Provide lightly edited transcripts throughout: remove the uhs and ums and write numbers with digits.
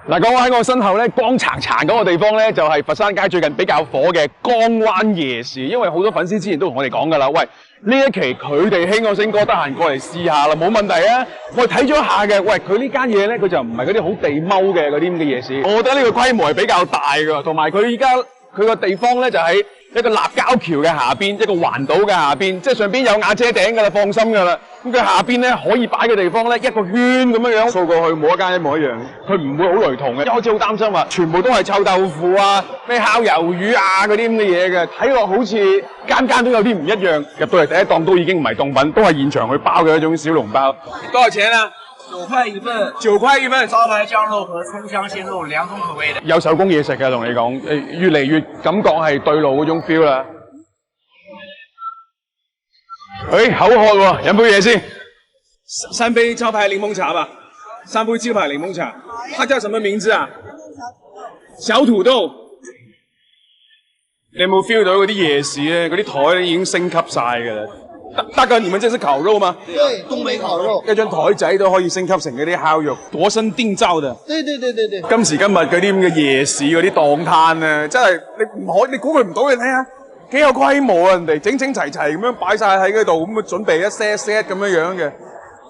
嗱，講喺我身後咧，光燦燦嗰個地方咧，就係佛山街最近比較火嘅江灣夜市。因為好多粉絲之前都同我哋講㗎啦，喂，呢一期佢哋興我星哥得閒過嚟試下啦，冇問題啊！我哋睇咗一下嘅，喂，佢呢間嘢咧，佢就唔係嗰啲好地踎嘅嗰啲咁嘅夜市，我覺得呢個規模係比較大㗎，同埋佢依家佢個地方咧就喺一個立交橋嘅下邊，一個環島嘅下邊，即係上邊有瓦遮頂㗎啦，放心㗎啦。咁佢下邊咧可以擺嘅地方咧，一個圈咁樣掃過去，冇一間一模一樣，佢唔會好雷同嘅。一開始好擔心話，全部都係臭豆腐啊、咩烤魷魚啊嗰啲咁嘅嘢嘅，睇落好似間間都有啲唔一樣。入到嚟第一檔都已經唔係凍品，都係現場去包嘅一種小籠包。多少錢啊9塊一份？9塊一份，招牌醬肉和葱香鮮肉兩種口味的。有手工嘢食嘅，同你講，越嚟越感覺係對路嗰種 feel 啦。口渴喎，飲杯嘢先。3杯招牌檸檬茶吧，3杯招牌檸檬茶。它叫什麼名字啊？小土豆。你有冇 feel 到嗰啲夜市咧？嗰啲台咧已經升級晒㗎啦。大哥，你們這是烤肉嗎？對，東北烤肉。一張台仔都可以升級成嗰啲烤肉，度身訂造的。對。今時今日嗰啲咁嘅夜市嗰啲檔攤咧，真係你估佢唔到，你睇下幾有規模啊！人哋整整齊齊咁樣擺晒喺嗰度，咁啊準備一 set 咁樣嘅。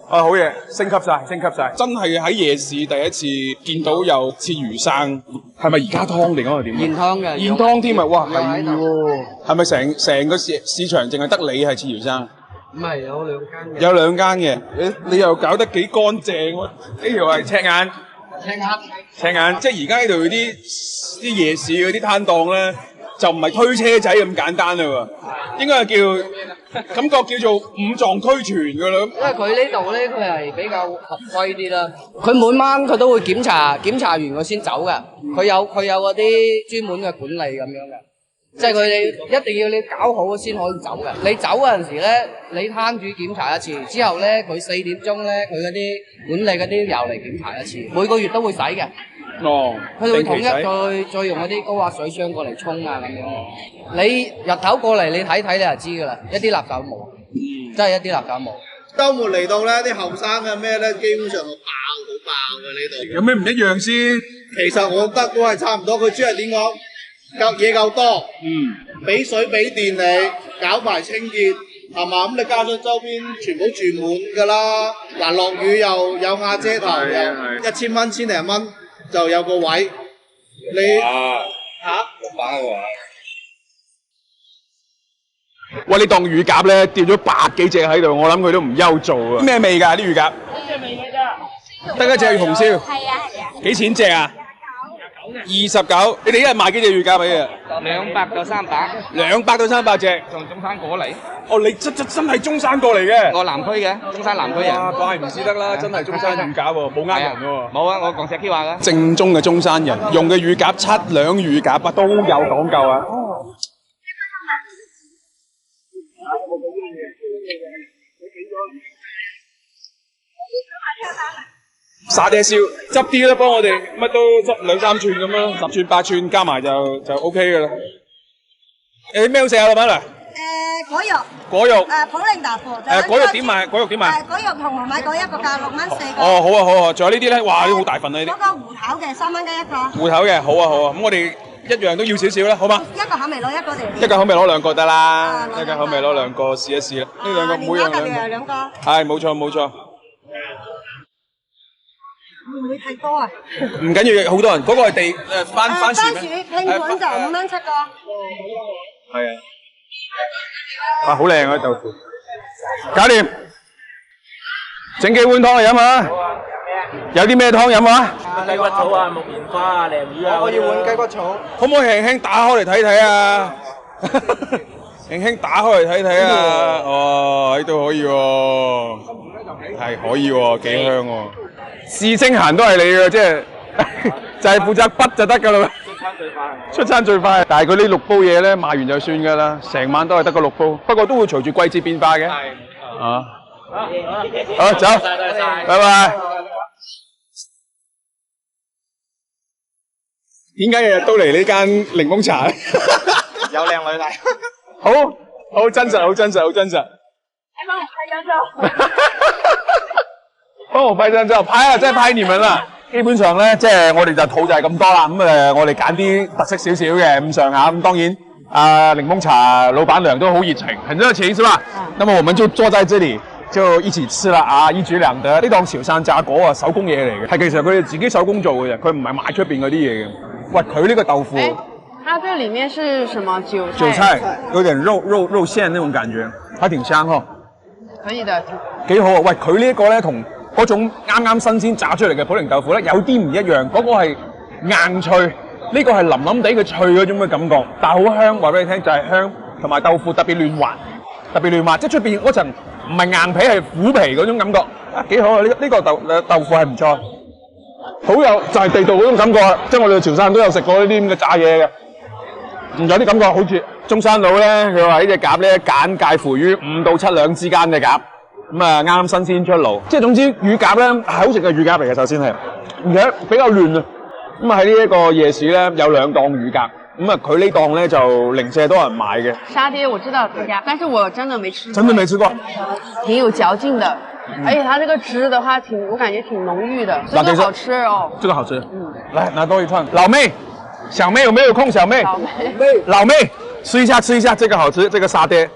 啊，好嘢，升級晒，真係喺夜市第一次見到有切魚生，係咪而家湯定係點？現湯嘅，現湯添啊！哇，係喎，係咪成個市場淨係得你係切魚生？唔係，有兩間嘅。有兩間嘅，你又搞得幾乾淨喎？呢條係赤眼，即係而家呢度啲夜市嗰啲攤檔咧，就唔係推車仔咁簡單啦喎，應該係感覺叫做五臟俱全㗎啦。因為佢呢度咧，佢係比較合規啲啦。佢每晚佢都會檢查完佢先走㗎。佢有嗰啲專門嘅管理咁樣嘅，即係佢哋一定要你搞好先可以走嘅。你走嗰陣時咧，你攤主檢查一次，之後咧佢4點鐘咧，佢嗰啲管理嗰啲又嚟檢查一次，每個月都會洗嘅。哦，佢哋會統一再用嗰啲高壓水槍過嚟沖啊咁樣。你日頭過嚟你睇你就知㗎啦，一啲垃圾都冇，真係一啲垃圾都冇。週末嚟到咧，啲後生嘅咩咧，基本上就好爆嘅呢度。有咩唔一樣先？其實我覺得都係差唔多，佢主要係點講？嘢夠多，俾水俾電你，搞埋清潔，係嘛？咁你加上周邊全部住滿㗎啦。嗱，落雨又有瓦遮頭，又1000蚊千零蚊就有個位。你6把喎。喂，你當乳鴿咧掉咗100幾隻喺度，我諗佢都唔憂做啊！咩味㗎啲乳鴿？得一隻紅燒。係啊。幾錢隻啊？29。你哋一日賣幾隻乳鴿俾啊200到300。200到300隻。從中山過嚟。哦，你真係中山過嚟嘅？我南區嘅，中山南區人。哇，怪唔之得啦，真係中山乳鴿喎，冇呃人喎。冇啊，我講石 Q 話㗎。正宗嘅中山人，用嘅乳鴿7兩乳鴿啊，都有講究啊。沙爹燒，執啲啦，幫我哋乜都執2、3寸咁啦，10寸8寸加埋就 OK 㗎啦。咩好食啊，老闆娘？果肉。普寧豆腐。果肉點賣？果肉同埋買果一個價6蚊4個。哦，好啊，仲有呢啲咧，哇，呢好大份啊呢啲。嗰個芋頭嘅3蚊雞一個。芋頭嘅，好啊，咁我哋一樣都要少少啦，好嗎？一個口味攞1個定？一個口味攞2個得啦，一個口味攞2個試一試啦。呢2個每樣2個。係，冇錯。會唔會太多啊？唔緊要，好多人。嗰個係地番薯咩？拼盤就5蚊7個。係啊。哇，好靚啊豆腐。搞掂。整幾碗湯嚟飲啊！有啲咩湯飲啊？雞骨草啊、木棉花啊、鯪魚啊。我要碗雞骨草。可唔可以輕輕打開嚟睇睇啊？輕輕打開嚟睇睇啊！哦，呢度可以喎。係可以喎，幾香喎。試蒸閒都係你嘅，即係就係負責筆就得㗎啦。出餐最快。但係佢呢6煲嘢咧賣完就算㗎啦，成晚都係得個6煲。不過都會隨住季節變化嘅。係。好，走。拜拜。點解日日都嚟呢間檸檬茶咧？有靚女嚟。好真實。幫我拍張照，拍啊，再拍你們了。基本上咧，即係我哋就肚就係咁多啦。咁我哋揀啲特色少少嘅咁上下。咁當然，檸檬茶老闆娘都好熱情，很熱情，是吧？那麼我們就坐在這裡就一起吃啦，啊，一舉兩得。呢檔潮汕炸果啊，手工嘢嚟嘅，係其實佢哋自己手工做嘅啫，佢唔係買出邊嗰啲嘢嘅。喂，佢呢個豆腐，它這裡面是什麼韭菜？韭菜有點肉餡那種感覺，還挺香呵。可以的，幾好啊！喂，佢呢一個咧同嗰種啱啱新鮮炸出嚟嘅普寧豆腐咧有啲唔一樣，嗰、個係硬脆，呢、個係腍腍地嘅脆嗰種嘅感覺，但係好香。話俾你聽就係香，同埋豆腐特別嫩滑，即係出邊嗰層唔係硬皮係虎皮嗰種感覺，啊幾好啊！呢個豆腐係唔錯，好有就係地道嗰種感覺啊！即係我哋潮汕都有食過呢啲咁嘅炸嘢嘅，有啲感覺好似中山佬咧，佢話呢隻鴿咧揀介乎於5到7兩之間嘅鴿。咁啊，啱新鮮出爐，即係總之乳鴿咧係好食嘅乳鴿嚟嘅，首先係，而且比較嫩啊。咁啊喺呢一個夜市咧有2檔乳鴿，咁啊佢呢檔咧就零舍多人買嘅。沙爹我知道這家，但是我真的沒吃過。真的沒吃過，挺有嚼勁的，而且它這個汁的話我感覺挺濃郁的，這個好吃哦。這個好吃，來拿多一串。老妹，小妹有沒有空？小妹，老妹，吃一下，這個好吃，這個沙爹。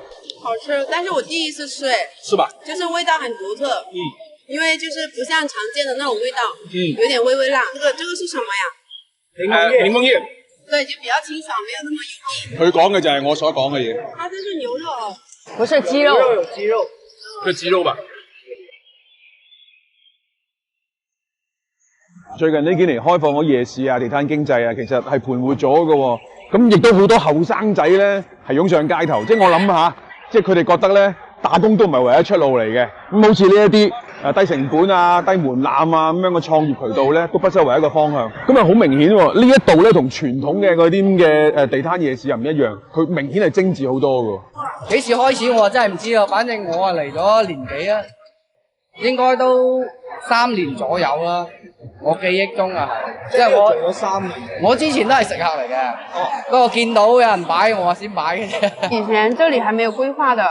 好吃，但是我第一次吃，哎，是吧？就是味道很獨特，因為就是不像常見的那種味道，有點微微辣。這個是什麼呀？檸檬葉。對，就比較清爽，沒有那麼油膩。佢講嘅就係我所講嘅嘢。它這是牛肉哦，不是雞肉，有雞肉，佢雞肉吧。最近呢幾年開放咗夜市啊、地攤經濟啊，其實係盤活咗嘅喎。咁亦都好多後生仔咧係湧上街頭，即係我諗下。即係佢哋覺得咧，打工都唔係唯一出路嚟嘅。咁好似呢一啲低成本啊、低門檻啊咁樣嘅創業渠道咧，都不失為一個方向。咁啊好明顯喎，呢一度咧同傳統嘅嗰啲咁嘅地攤夜市又唔一樣，佢明顯係精緻好多㗎。幾時開始我真係唔知啊，反正我嚟咗年幾啊，應該都3年左右啦。我記憶中啊，即係我做咗3年。我之前都係食客嚟嘅，不過見到有人擺，我先擺嘅啫。以前這裡還沒有規劃的，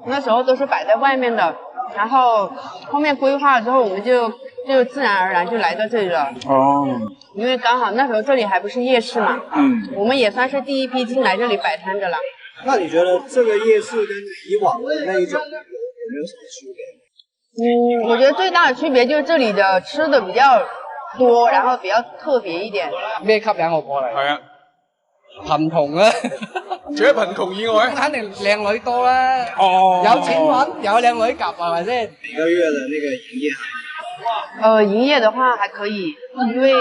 那時候都是擺在外面的，然後後面規劃了之後，我們就自然而然就來到這裡了。哦，因為剛好那時候這裡還不是夜市嘛，我們也算是第一批進來這裡擺攤的啦。那你覺得這個夜市跟以往的那一種有沒有什麼區別？我覺得最大的區別就是這裡的吃的比較多，然後比較特別一點。咩吸引我過嚟？係啊，貧窮啊！除咗貧窮以外，肯定靚女多啦。哦，有錢揾，有靚女夾，係咪先？每個月的那個營業？營業的話還可以，因為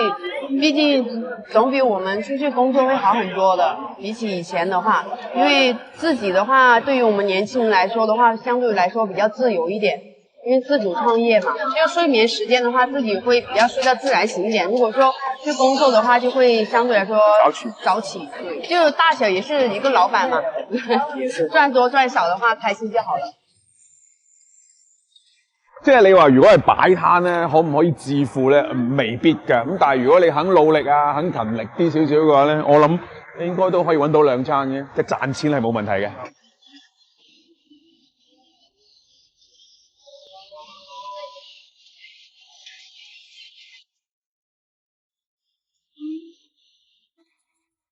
畢竟總比我們出去工作會好很多的，比起以前的話，因為自己的話，對於我們年輕人來說的話，相對來說比較自由一點。因為自主創業嘛，就睡眠時間的話，自己會比較睡到自然醒一點。如果說去工作的話，就會相對來說早起。對，就大小也是一個老闆嘛，賺多賺少的話，開心就好了。即係你話如果係擺攤咧，可唔可以致富咧？未必㗎。咁但係如果你肯努力啊，肯勤力啲少少嘅話咧，我諗應該都可以揾到2餐嘅，即係賺錢係冇問題嘅。